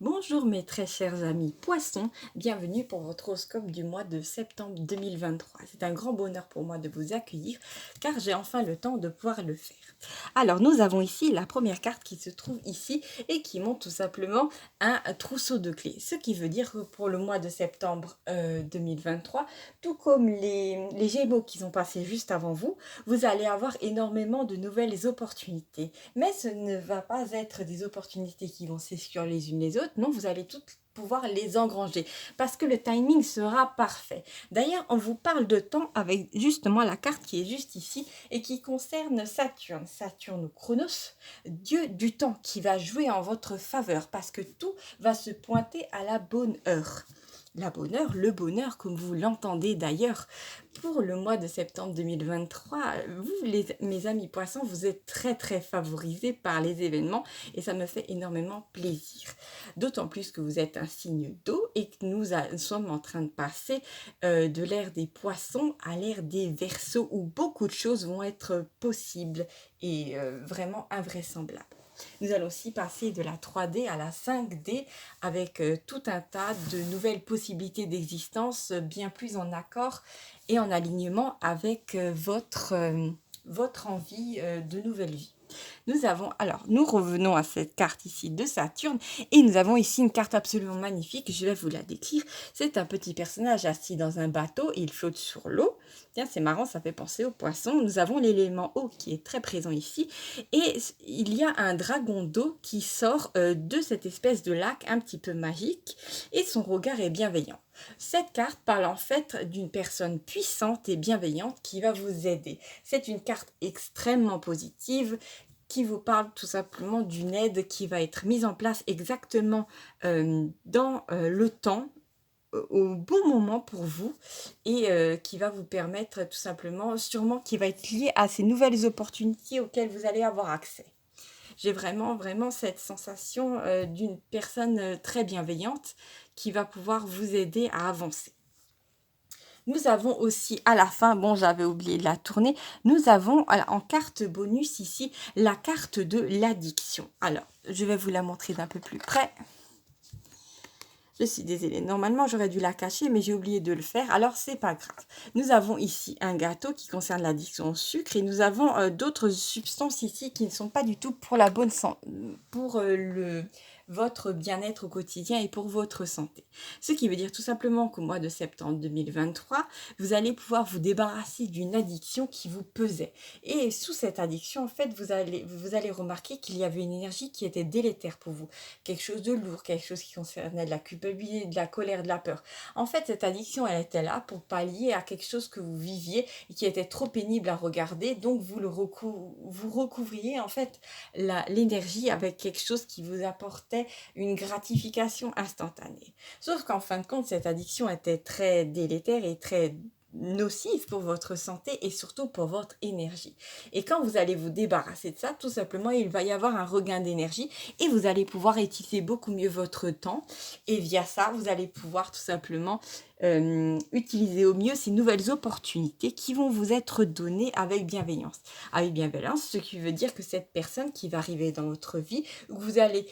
Bonjour mes très chers amis poissons, bienvenue pour votre horoscope du mois de septembre 2023. C'est un grand bonheur pour moi de vous accueillir car j'ai enfin le temps de pouvoir le faire. Alors nous avons ici la première carte qui se trouve ici et qui montre tout simplement un trousseau de clés. Ce qui veut dire que pour le mois de septembre 2023, tout comme les Gémeaux qui sont passés juste avant vous, vous allez avoir énormément de nouvelles opportunités. Mais ce ne va pas être des opportunités qui vont s'exclure les unes les autres. Non, vous allez toutes pouvoir les engranger parce que le timing sera parfait. D'ailleurs, on vous parle de temps avec justement la carte qui est juste ici et qui concerne Saturne. Saturne ou Chronos, dieu du temps qui va jouer en votre faveur parce que tout va se pointer à la bonne heure. La bonne heure, le bonheur, comme vous l'entendez d'ailleurs, pour le mois de septembre 2023, vous, mes amis poissons, vous êtes très favorisés par les événements et ça me fait énormément plaisir. D'autant plus que vous êtes un signe d'eau et que nous sommes en train de passer de l'ère des poissons à l'ère des Verseaux où beaucoup de choses vont être possibles et vraiment invraisemblables. Nous allons aussi passer de la 3D à la 5D avec tout un tas de nouvelles possibilités d'existence bien plus en accord et en alignement avec votre envie de nouvelle vie. Nous revenons à cette carte ici de Saturne et nous avons ici une carte absolument magnifique, je vais vous la décrire. C'est un petit personnage assis dans un bateau et il flotte sur l'eau. Tiens, c'est marrant, ça fait penser aux poissons. Nous avons l'élément eau qui est très présent ici et il y a un dragon d'eau qui sort de cette espèce de lac un petit peu magique et son regard est bienveillant. Cette carte parle en fait d'une personne puissante et bienveillante qui va vous aider. C'est une carte extrêmement positive qui vous parle tout simplement d'une aide qui va être mise en place exactement dans le temps, au bon moment pour vous et qui va vous permettre tout simplement, sûrement qui va être lié à ces nouvelles opportunités auxquelles vous allez avoir accès. J'ai vraiment cette sensation d'une personne très bienveillante qui va pouvoir vous aider à avancer. Nous avons aussi à la fin, bon j'avais oublié de la tourner, nous avons en carte bonus ici la carte de l'addiction. Alors, je vais vous la montrer d'un peu plus près. Je suis désolée, normalement j'aurais dû la cacher mais j'ai oublié de le faire, alors c'est pas grave. Nous avons ici un gâteau qui concerne l'addiction au sucre et nous avons d'autres substances ici qui ne sont pas du tout pour la bonne santé, pour votre bien-être au quotidien et pour votre santé. Ce qui veut dire tout simplement qu'au mois de septembre 2023, vous allez pouvoir vous débarrasser d'une addiction qui vous pesait. Et sous cette addiction, en fait, vous allez remarquer qu'il y avait une énergie qui était délétère pour vous. Quelque chose de lourd, quelque chose qui concernait de la culpabilité, de la colère, de la peur. En fait, cette addiction, elle était là pour pallier à quelque chose que vous viviez et qui était trop pénible à regarder. Donc, vous recouvriez en fait l'énergie avec quelque chose qui vous apportait une gratification instantanée. Sauf qu'en fin de compte, cette addiction était très délétère et très nocive pour votre santé et surtout pour votre énergie. Et quand vous allez vous débarrasser de ça, tout simplement, il va y avoir un regain d'énergie et vous allez pouvoir étirer beaucoup mieux votre temps. Et via ça, vous allez pouvoir tout simplement utiliser au mieux ces nouvelles opportunités qui vont vous être données avec bienveillance. Avec bienveillance, ce qui veut dire que cette personne qui va arriver dans votre vie, vous allez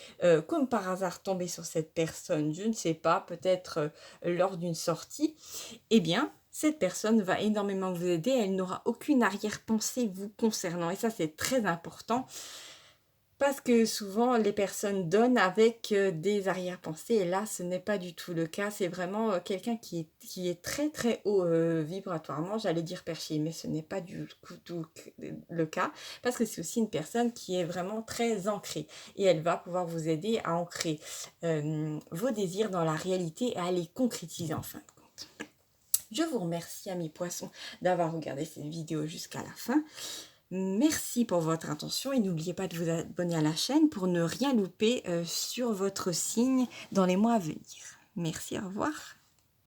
comme par hasard tomber sur cette personne, je ne sais pas, peut-être lors d'une sortie, eh bien, cette personne va énormément vous aider, elle n'aura aucune arrière-pensée vous concernant. Et ça, c'est très important parce que souvent, les personnes donnent avec des arrière-pensées et là, ce n'est pas du tout le cas. C'est vraiment quelqu'un qui est très haut vibratoirement, j'allais dire perché, mais ce n'est pas du tout le cas parce que c'est aussi une personne qui est vraiment très ancrée et elle va pouvoir vous aider à ancrer vos désirs dans la réalité et à les concrétiser en fin de compte. Je vous remercie, amis poissons, d'avoir regardé cette vidéo jusqu'à la fin. Merci pour votre attention et n'oubliez pas de vous abonner à la chaîne pour ne rien louper sur votre signe dans les mois à venir. Merci, au revoir.